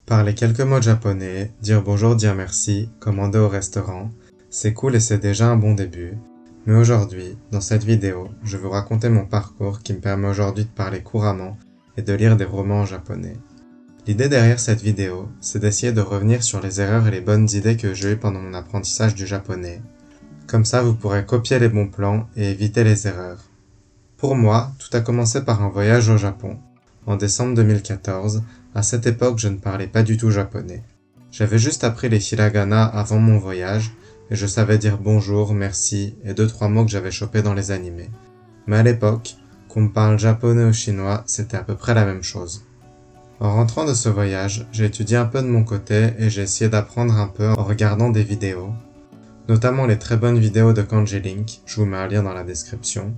Parler quelques mots de japonais, dire bonjour, dire merci, commander au restaurant, c'est cool et c'est déjà un bon début. Mais aujourd'hui, dans cette vidéo, je vais vous raconter mon parcours qui me permet aujourd'hui de parler couramment et de lire des romans en japonais. L'idée derrière cette vidéo, c'est d'essayer de revenir sur les erreurs et les bonnes idées que j'ai eues pendant mon apprentissage du japonais. Comme ça, vous pourrez copier les bons plans et éviter les erreurs. Pour moi, tout a commencé par un voyage au Japon. En décembre 2014, à cette époque, je ne parlais pas du tout japonais. J'avais juste appris les hiragana avant mon voyage, et je savais dire bonjour, merci et 2-3 mots que j'avais chopés dans les animés. Mais à l'époque, qu'on me parle japonais ou chinois, c'était à peu près la même chose. En rentrant de ce voyage, j'ai étudié un peu de mon côté et j'ai essayé d'apprendre un peu en regardant des vidéos, notamment les très bonnes vidéos de Kanji Link, je vous mets un lien dans la description.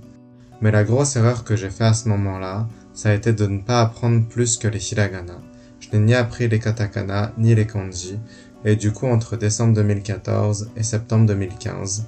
Mais la grosse erreur que j'ai fait à ce moment-là, ça a été de ne pas apprendre plus que les hiragana. Je n'ai ni appris les katakana ni les kanji, et du coup entre décembre 2014 et septembre 2015,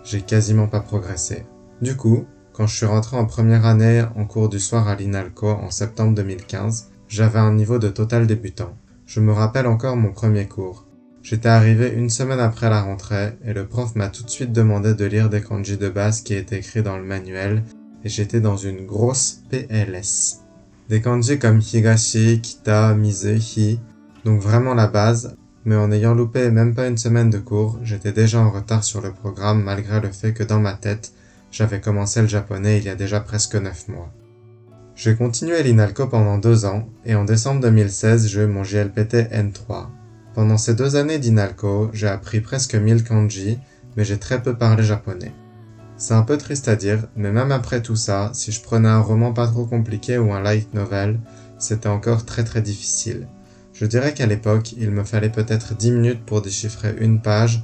j'ai quasiment pas progressé. Du coup, quand je suis rentré en première année en cours du soir à l'INALCO en septembre 2015, j'avais un niveau de total débutant. Je me rappelle encore mon premier cours. J'étais arrivé une semaine après la rentrée, et le prof m'a tout de suite demandé de lire des kanji de base qui étaient écrits dans le manuel, et j'étais dans une grosse PLS. Des kanji comme higashi, kita, mise, hi, donc vraiment la base, mais en ayant loupé même pas une semaine de cours, j'étais déjà en retard sur le programme malgré le fait que dans ma tête, j'avais commencé le japonais il y a déjà presque 9 mois. J'ai continué l'INALCO pendant 2 ans, et en décembre 2016, j'ai eu mon JLPT N3. Pendant ces 2 années d'INALCO, j'ai appris presque 1000 kanji, mais j'ai très peu parlé japonais. C'est un peu triste à dire, mais même après tout ça, si je prenais un roman pas trop compliqué ou un light novel, c'était encore très difficile. Je dirais qu'à l'époque, il me fallait peut-être 10 minutes pour déchiffrer une page,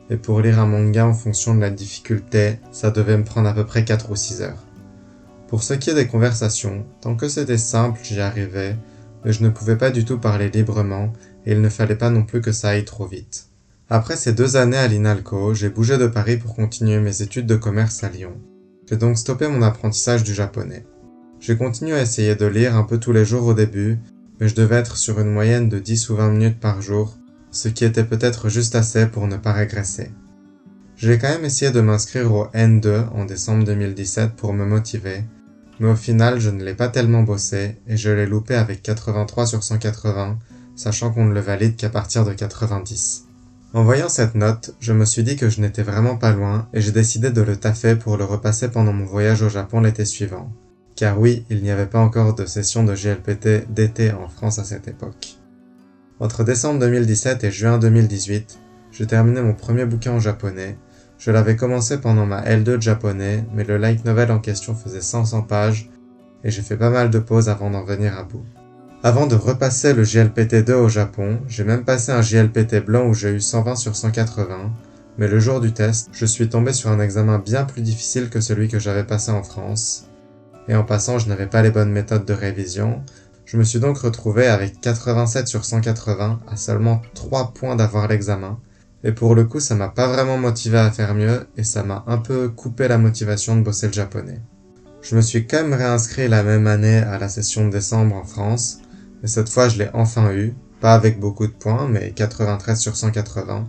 et pour lire un manga en fonction de la difficulté, ça devait me prendre à peu près 4 ou 6 heures. Pour ce qui est des conversations, tant que c'était simple, j'y arrivais, mais je ne pouvais pas du tout parler librement, et il ne fallait pas non plus que ça aille trop vite. Après ces 2 années à l'INALCO, j'ai bougé de Paris pour continuer mes études de commerce à Lyon. J'ai donc stoppé mon apprentissage du japonais. J'ai continué à essayer de lire un peu tous les jours au début, mais je devais être sur une moyenne de 10 ou 20 minutes par jour, ce qui était peut-être juste assez pour ne pas régresser. J'ai quand même essayé de m'inscrire au N2 en décembre 2017 pour me motiver, mais au final je ne l'ai pas tellement bossé et je l'ai loupé avec 83 sur 180, sachant qu'on ne le valide qu'à partir de 90. En voyant cette note, je me suis dit que je n'étais vraiment pas loin et j'ai décidé de le taffer pour le repasser pendant mon voyage au Japon l'été suivant. Car oui, il n'y avait pas encore de session de JLPT d'été en France à cette époque. Entre décembre 2017 et juin 2018, j'ai terminé mon premier bouquin en japonais. Je l'avais commencé pendant ma L2 de japonais, mais le light novel en question faisait 500 pages et j'ai fait pas mal de pauses avant d'en venir à bout. Avant de repasser le JLPT2 au Japon, j'ai même passé un JLPT blanc où j'ai eu 120 sur 180, mais le jour du test, je suis tombé sur un examen bien plus difficile que celui que j'avais passé en France, et en passant je n'avais pas les bonnes méthodes de révision, je me suis donc retrouvé avec 87 sur 180 à seulement 3 points d'avoir l'examen, et pour le coup ça m'a pas vraiment motivé à faire mieux, et ça m'a un peu coupé la motivation de bosser le japonais. Je me suis quand même réinscrit la même année à la session de décembre en France, et cette fois je l'ai enfin eu, pas avec beaucoup de points, mais 93 sur 180,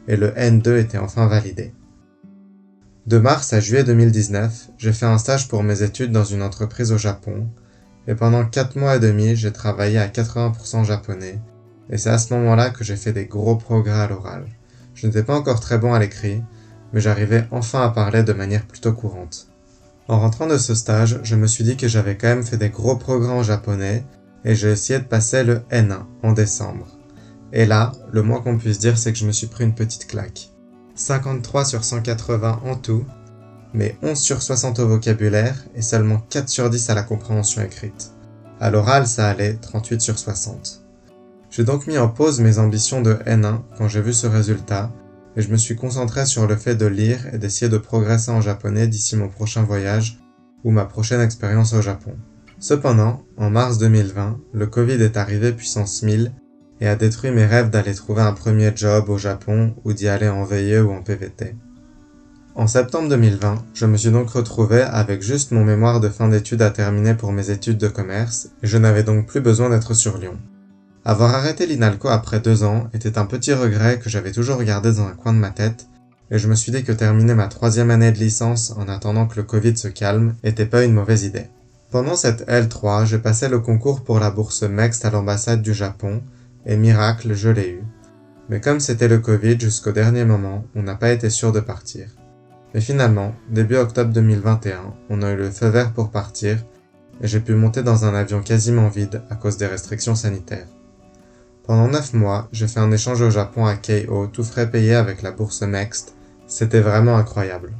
et le N2 était enfin validé. De mars à juillet 2019, j'ai fait un stage pour mes études dans une entreprise au Japon, et pendant 4 mois et demi, j'ai travaillé à 80% japonais, et c'est à ce moment-là que j'ai fait des gros progrès à l'oral. Je n'étais pas encore très bon à l'écrit, mais j'arrivais enfin à parler de manière plutôt courante. En rentrant de ce stage, je me suis dit que j'avais quand même fait des gros progrès en japonais, et j'ai essayé de passer le N1 en décembre. Et là, le moins qu'on puisse dire, c'est que je me suis pris une petite claque. 53 sur 180 en tout, mais 11 sur 60 au vocabulaire et seulement 4 sur 10 à la compréhension écrite. À l'oral, ça allait 38 sur 60. J'ai donc mis en pause mes ambitions de N1 quand j'ai vu ce résultat, et je me suis concentré sur le fait de lire et d'essayer de progresser en japonais d'ici mon prochain voyage ou ma prochaine expérience au Japon. Cependant, en mars 2020, le Covid est arrivé puissance 1000 et a détruit mes rêves d'aller trouver un premier job au Japon ou d'y aller en VIE ou en PVT. En septembre 2020, je me suis donc retrouvé avec juste mon mémoire de fin d'études à terminer pour mes études de commerce et je n'avais donc plus besoin d'être sur Lyon. Avoir arrêté l'INALCO après 2 ans était un petit regret que j'avais toujours gardé dans un coin de ma tête, et je me suis dit que terminer ma 3e année de licence en attendant que le Covid se calme était pas une mauvaise idée. Pendant cette L3, j'ai passé le concours pour la bourse MEXT à l'ambassade du Japon, et miracle, je l'ai eu. Mais comme c'était le Covid jusqu'au dernier moment, on n'a pas été sûr de partir. Mais finalement, début octobre 2021, on a eu le feu vert pour partir, et j'ai pu monter dans un avion quasiment vide à cause des restrictions sanitaires. Pendant 9 mois, j'ai fait un échange au Japon à Keio, tout frais payé avec la bourse MEXT. C'était vraiment incroyable.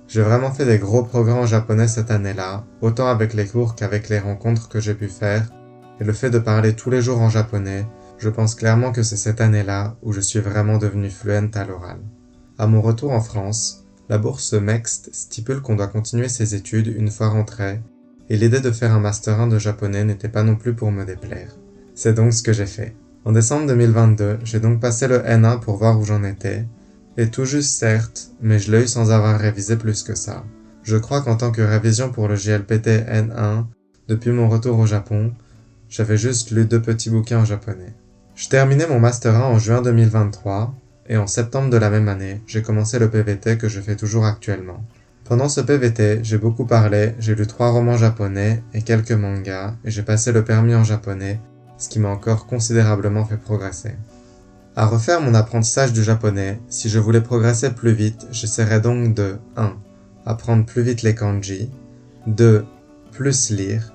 J'ai vraiment fait des gros progrès en japonais cette année-là, autant avec les cours qu'avec les rencontres que j'ai pu faire, et le fait de parler tous les jours en japonais, je pense clairement que c'est cette année-là où je suis vraiment devenu fluent à l'oral. À mon retour en France, la bourse MEXT stipule qu'on doit continuer ses études une fois rentré, et l'idée de faire un Master 1 de japonais n'était pas non plus pour me déplaire. C'est donc ce que j'ai fait. En décembre 2022, j'ai donc passé le N1 pour voir où j'en étais, et tout juste certes, mais je l'ai eu sans avoir révisé plus que ça. Je crois qu'en tant que révision pour le JLPT N1, depuis mon retour au Japon, j'avais juste lu 2 petits bouquins en japonais. Je terminais mon Master 1 en juin 2023, et en septembre de la même année, j'ai commencé le PVT que je fais toujours actuellement. Pendant ce PVT, j'ai beaucoup parlé, j'ai lu 3 romans japonais et quelques mangas, et j'ai passé le permis en japonais, ce qui m'a encore considérablement fait progresser. À refaire mon apprentissage du japonais, si je voulais progresser plus vite, j'essaierais donc de 1. Apprendre plus vite les kanji, 2. Plus lire.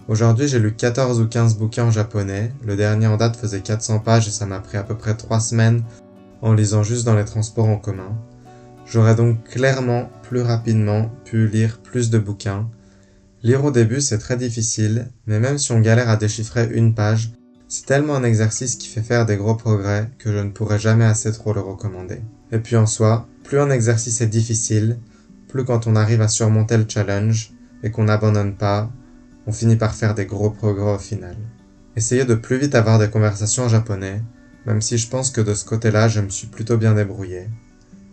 Aujourd'hui, j'ai lu 14 ou 15 bouquins en japonais, le dernier en date faisait 400 pages et ça m'a pris à peu près 3 semaines en lisant juste dans les transports en commun. J'aurais donc clairement plus rapidement pu lire plus de bouquins. Lire au début, c'est très difficile, mais même si on galère à déchiffrer une page, c'est tellement un exercice qui fait faire des gros progrès que je ne pourrais jamais assez trop le recommander. Et puis en soi, plus un exercice est difficile, plus quand on arrive à surmonter le challenge et qu'on n'abandonne pas, on finit par faire des gros progrès au final. Essayez de plus vite avoir des conversations en japonais, même si je pense que de ce côté-là, je me suis plutôt bien débrouillé.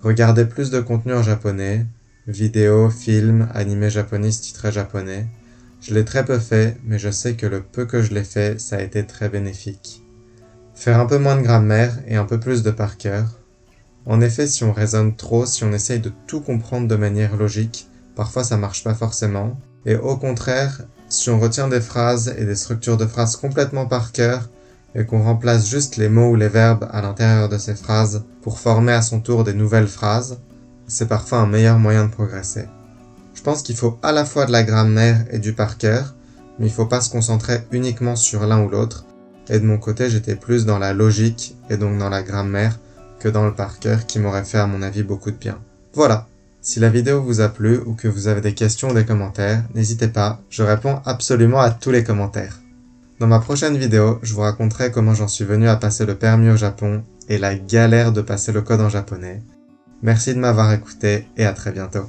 Regardez plus de contenu en japonais, vidéos, films, animés japonais titrés japonais. Je l'ai très peu fait, mais je sais que le peu que je l'ai fait, ça a été très bénéfique. Faire un peu moins de grammaire et un peu plus de par cœur. En effet, si on raisonne trop, si on essaye de tout comprendre de manière logique, parfois ça marche pas forcément. Et au contraire, si on retient des phrases et des structures de phrases complètement par cœur, et qu'on remplace juste les mots ou les verbes à l'intérieur de ces phrases pour former à son tour des nouvelles phrases, c'est parfois un meilleur moyen de progresser. Je pense qu'il faut à la fois de la grammaire et du par cœur, mais il faut pas se concentrer uniquement sur l'un ou l'autre, et de mon côté j'étais plus dans la logique et donc dans la grammaire que dans le par cœur qui m'aurait fait à mon avis beaucoup de bien. Voilà, si la vidéo vous a plu ou que vous avez des questions ou des commentaires, n'hésitez pas, je réponds absolument à tous les commentaires. Dans ma prochaine vidéo, je vous raconterai comment j'en suis venu à passer le permis au Japon et la galère de passer le code en japonais. Merci de m'avoir écouté et à très bientôt.